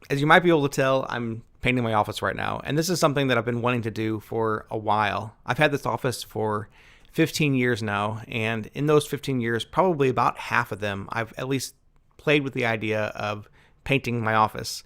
As you might be able to tell, I'm painting my office right now, and this is something that I've been wanting to do for a while. I've had this office for 15 years now, and in those 15 years, probably about half of them, I've at least played with the idea of painting my office.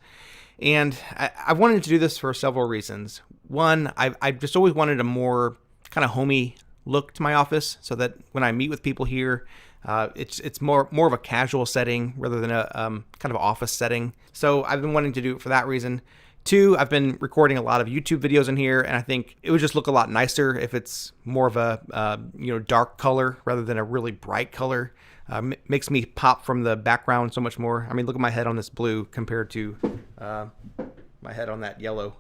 And I've wanted to do this for several reasons. One, I've just always wanted a more kind of homey look to my office, so that when I meet with people here, it's more of a casual setting rather than a kind of office setting. So I've been wanting to do it for that reason. Two, I've been recording a lot of YouTube videos in here, and I think it would just look a lot nicer if it's more of a dark color rather than a really bright color. Makes me pop from the background so much more. I mean, look at my head on this blue compared to my head on that yellow.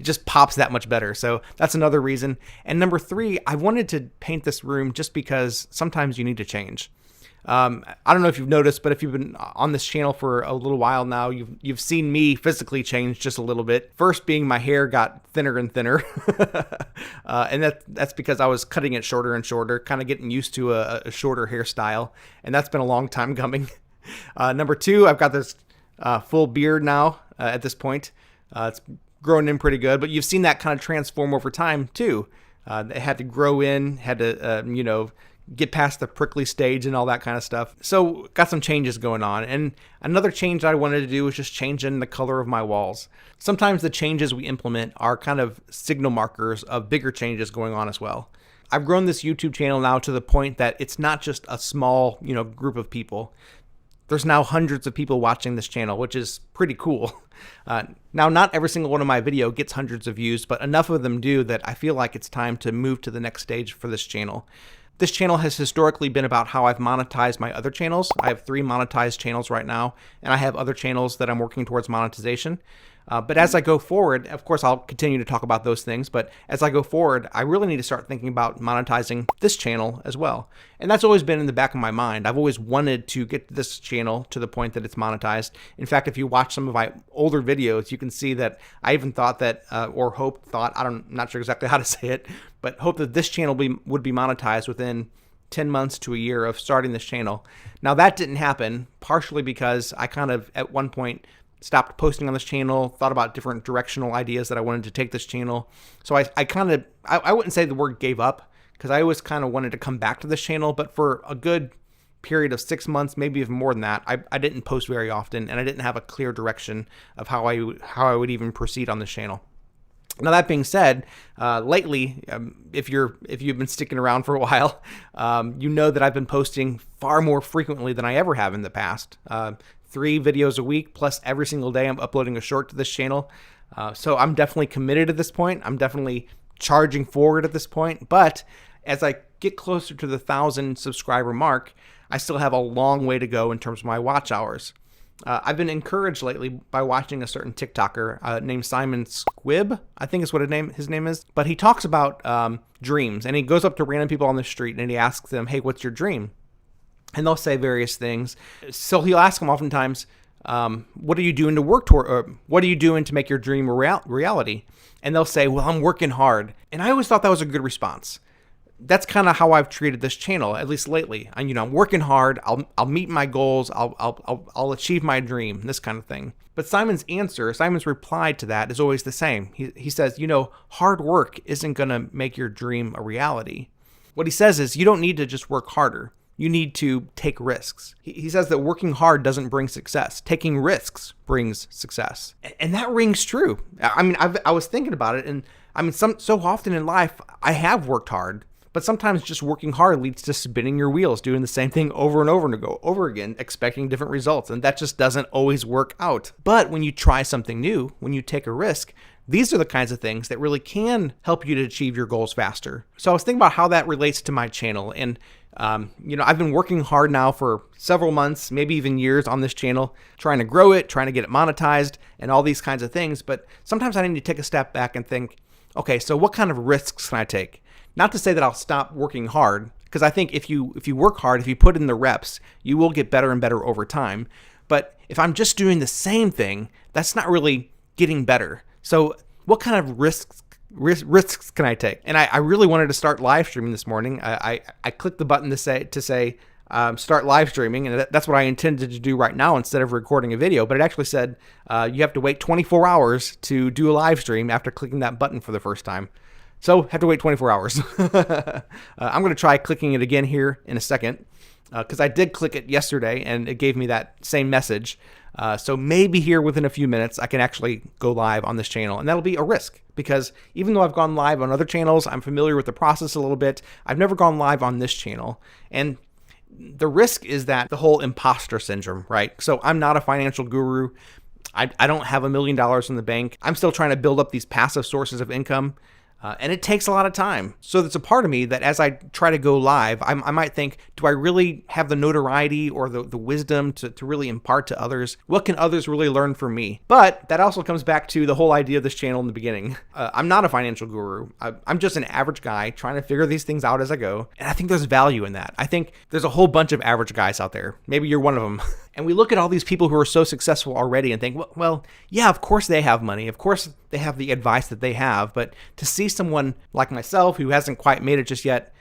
It just pops that much better. So that's another reason. And number three, I wanted to paint this room just because sometimes you need to change. I don't know if you've noticed, but if you've been on this channel for a little while now, you've seen me physically change just a little bit. First being my hair got thinner and thinner. And that's because I was cutting it shorter and shorter, kind of getting used to a shorter hairstyle. And that's been a long time coming. Number two, I've got this full beard now at this point. It's grown in pretty good, but you've seen that kind of transform over time too. It had to grow in, had to, get past the prickly stage and all that kind of stuff. So got some changes going on. And another change I wanted to do was just changing the color of my walls. Sometimes the changes we implement are kind of signal markers of bigger changes going on as well. I've grown this YouTube channel now to the point that it's not just a small, group of people. There's now hundreds of people watching this channel, which is pretty cool. Now, not every single one of my video gets hundreds of views, but enough of them do that I feel like it's time to move to the next stage for this channel. This channel has historically been about how I've monetized my other channels. I have 3 monetized channels right now, and I have other channels that I'm working towards monetization. But as I go forward, of course, I'll continue to talk about those things, but as I go forward, I really need to start thinking about monetizing this channel as well. And that's always been in the back of my mind. I've always wanted to get this channel to the point that it's monetized. In fact, if you watch some of my older videos, you can see that I even thought that, I'm not sure exactly how to say it, but hope that this channel would be monetized within 10 months to a year of starting this channel. Now, that didn't happen, partially because I kind of, at one point, stopped posting on this channel, thought about different directional ideas that I wanted to take this channel. So I wouldn't say the word gave up, because I always kind of wanted to come back to this channel, but for a good period of 6 months, maybe even more than that, I didn't post very often, and I didn't have a clear direction of how I would even proceed on this channel. Now, that being said, lately, if you've been sticking around for a while, you know that I've been posting far more frequently than I ever have in the past. 3 videos a week, plus every single day I'm uploading a short to this channel. So I'm definitely committed at this point. I'm definitely charging forward at this point. But as I get closer to the 1,000 subscriber mark, I still have a long way to go in terms of my watch hours. I've been encouraged lately by watching a certain TikToker named Simon Squibb, I think is what his name is. But he talks about dreams, and he goes up to random people on the street and he asks them, "Hey, what's your dream?" And they'll say various things. So he'll ask them oftentimes, what are you doing to work toward, or what are you doing to make your dream a reality? And they'll say, well, I'm working hard. And I always thought that was a good response. That's kind of how I've treated this channel, at least lately. I'm working hard. I'll meet my goals. I'll achieve my dream, this kind of thing. But Simon's reply to that is always the same. He says, hard work isn't going to make your dream a reality. What he says is, you don't need to just work harder. You need to take risks. He says that working hard doesn't bring success. Taking risks brings success. And that rings true. I mean, I was thinking about it, and I mean, so often in life, I have worked hard, but sometimes just working hard leads to spinning your wheels, doing the same thing over and over and over again, expecting different results. And that just doesn't always work out. But when you try something new, when you take a risk, these are the kinds of things that really can help you to achieve your goals faster. So I was thinking about how that relates to my channel. And I've been working hard now for several months, maybe even years on this channel, trying to grow it, trying to get it monetized, and all these kinds of things. But sometimes I need to take a step back and think, okay, so what kind of risks can I take? Not to say that I'll stop working hard, because I think if you work hard, if you put in the reps, you will get better and better over time. But if I'm just doing the same thing, that's not really getting better. So what kind of risks can I take? And I really wanted to start live streaming this morning. I clicked the button to say start live streaming, and that's what I intended to do right now instead of recording a video, but it actually said you have to wait 24 hours to do a live stream after clicking that button for the first time. So have to wait 24 hours. I'm going to try clicking it again here in a second, because I did click it yesterday and it gave me that same message. So maybe here within a few minutes I can actually go live on this channel, and that'll be a risk because even though I've gone live on other channels, I'm familiar with the process a little bit. I've never gone live on this channel, and the risk is that the whole imposter syndrome, right? So I'm not a financial guru. I don't have $1 million in the bank. I'm still trying to build up these passive sources of income. And it takes a lot of time. So there's a part of me that as I try to go live, I might think, do I really have the notoriety or the wisdom to really impart to others? What can others really learn from me? But that also comes back to the whole idea of this channel in the beginning. I'm not a financial guru. I'm just an average guy trying to figure these things out as I go. And I think there's value in that. I think there's a whole bunch of average guys out there. Maybe you're one of them. And we look at all these people who are so successful already and think, well, yeah, of course they have money. Of course they have the advice that they have. But to see someone like myself who hasn't quite made it just yet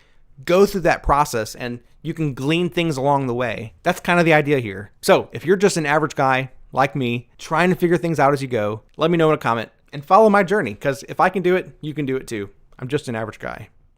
go through that process and you can glean things along the way, that's kind of the idea here. So if you're just an average guy like me trying to figure things out as you go, let me know in a comment and follow my journey, because if I can do it, you can do it too. I'm just an average guy.